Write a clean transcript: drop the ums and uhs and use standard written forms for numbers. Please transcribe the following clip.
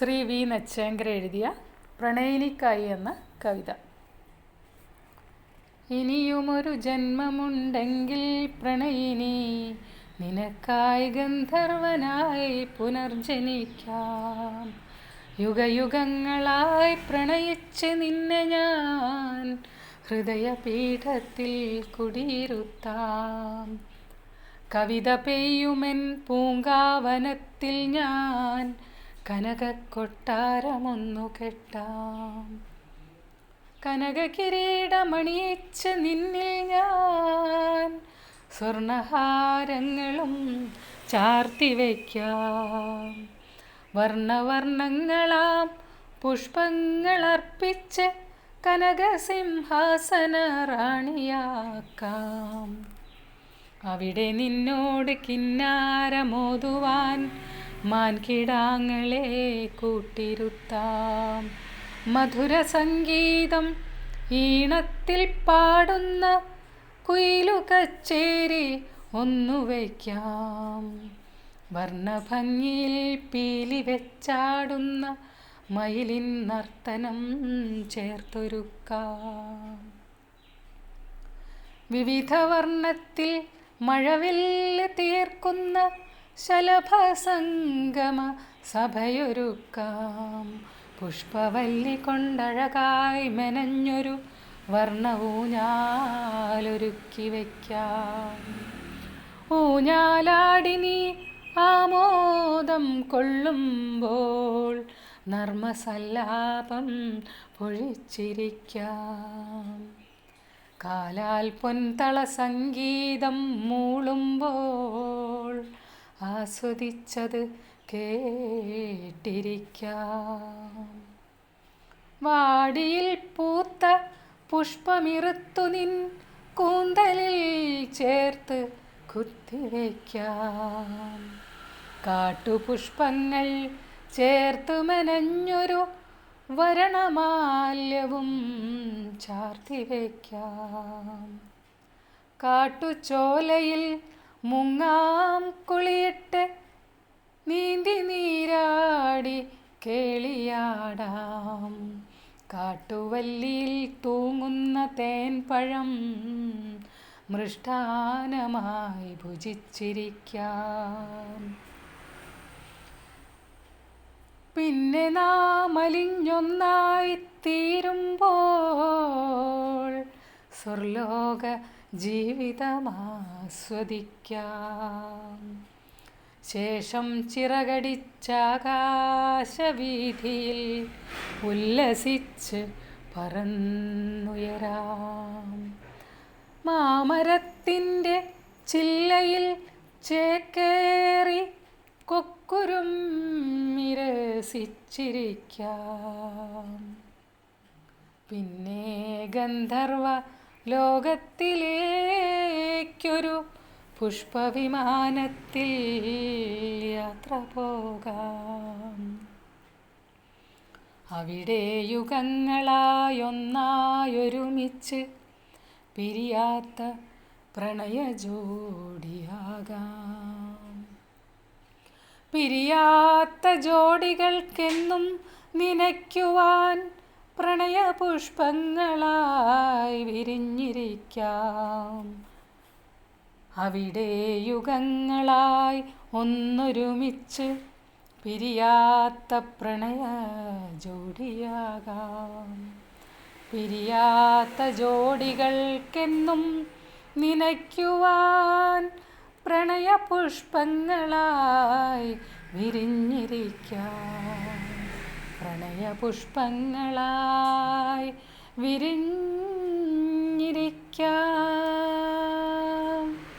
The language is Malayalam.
ശ്രീ വി നച്ചേങ്കര എഴുതിയ പ്രണയിനിക്കായി എന്ന കവിത. ഇനിയുമൊരു ജന്മമുണ്ടെങ്കിൽ പ്രണയിനി, നിനക്കായി ഗന്ധർവനായി പുനർജനിക്കാം. യുഗയുഗങ്ങളായി പ്രണയിച്ച് നിന്നെ ഞാൻ ഹൃദയപീഠത്തിൽ കുടിയിരുത്താം. കവിത പെയ്യുമെൻ പൂങ്കാവനത്തിൽ ഞാൻ കനകക്കൊട്ടാരമൊന്നു കെട്ടാം. കനകകിരീടമണിയിച്ച് നിന്നിൽ ഞാൻ സ്വർണഹാരങ്ങളും ചാർത്തിവയ്ക്കാം. വർണ്ണവർണ്ണങ്ങളാം പുഷ്പങ്ങളർപ്പിച്ച് കനകസിംഹാസന റാണിയാക്കാം. അവിടെ നിന്നോട് കിന്നാരമോതുവാൻ മാൻകിടാങ്ങളെ കൂട്ടിരുത്താം. മധുര സംഗീതം ഈണത്തിൽ പാടുന്ന കുയിലു കച്ചേരി ഒന്നു വയ്ക്കാം. വർണ്ണഭംഗിയിൽ പീലി വെച്ചാടുന്ന മയിലിൻ നർത്തനം ചേർത്തൊരുക്കാം. വിവിധ വർണ്ണത്തിൽ മഴവില്ല് തീർക്കുന്ന ശലഭസംഗമ സഭയൊരുക്കാം. പുഷ്പവല്ലി കൊണ്ടഴകായി മെനഞ്ഞൊരു വർണ്ണ ഊഞ്ഞാലൊരുക്കി വയ്ക്കാം. ഊഞ്ഞാലാടിനി ആമോദം കൊള്ളുമ്പോൾ നർമ്മസല്ലാപം പൊഴിച്ചിരിക്കാം. കാലാൽ പൊൻതള സംഗീതം മൂളുമ്പോൾ ആസ്വദിച്ചത് കേട്ടിരിക്കാം. വാടിയിൽ പൂത്ത പുഷ്പമിറുത്തു നിൻ കൂന്തലിൽ ചേർത്ത് കുത്തിവയ്ക്കാം. കാട്ടുപുഷ്പങ്ങൾ ചേർത്ത് മെനഞ്ഞൊരു വരണമാല്യവും ചാർത്തിവയ്ക്കാം. കാട്ടുചോലയിൽ മുങ്ങാം കുളിയിട്ട് നീന്തി നീരാടി കേളിയാടാം. കാട്ടുവല്ലിയിൽ തൂങ്ങുന്ന തേൻപഴം മൃഷ്ടാനമായി ഭുജിച്ചിരിക്കാം. പിന്നെ നാം അലിഞ്ഞൊന്നായി തീരുമ്പോൾ സ്വർലോക ജീവിതമാസ്വദിക്കാം. ശേഷം ചിറകടിച്ചാകാശവീഥിയിൽ ഉല്ലസിച്ച് പറന്നുയരാം. മാമരത്തിൻ്റെ ചില്ലയിൽ ചേക്കേറി കൊക്കുരുമ്മിരസിച്ചിരിക്കാം. പിന്നെ ഗന്ധർവ ലോകത്തിലേക്കൊരു പുഷ്പവിമാനത്തിൽ യാത്ര പോകാം. അവിടെ യുഗങ്ങളായൊന്നായൊരുമിച്ച് പിരിയാത്ത പ്രണയ ജോഡിയാകാം. പിരിയാത്ത ജോഡികൾക്കെന്നും നനയ്ക്കുവാൻ പ്രണയപുഷ്പങ്ങളായി വിരിഞ്ഞിരിക്കാം. അവിടെ യുഗങ്ങളായി ഒന്നൊരുമിച്ച് പിരിയാത്ത പ്രണയ ജോഡിയാകാം. പിരിയാത്ത ജോഡികൾക്കെന്നും നനയ്ക്കുവാൻ പ്രണയപുഷ്പങ്ങളായി വിരിഞ്ഞിരിക്കാം. പ്രണയപുഷ്പങ്ങളായി വിരിഞ്ഞിരിക്കാം.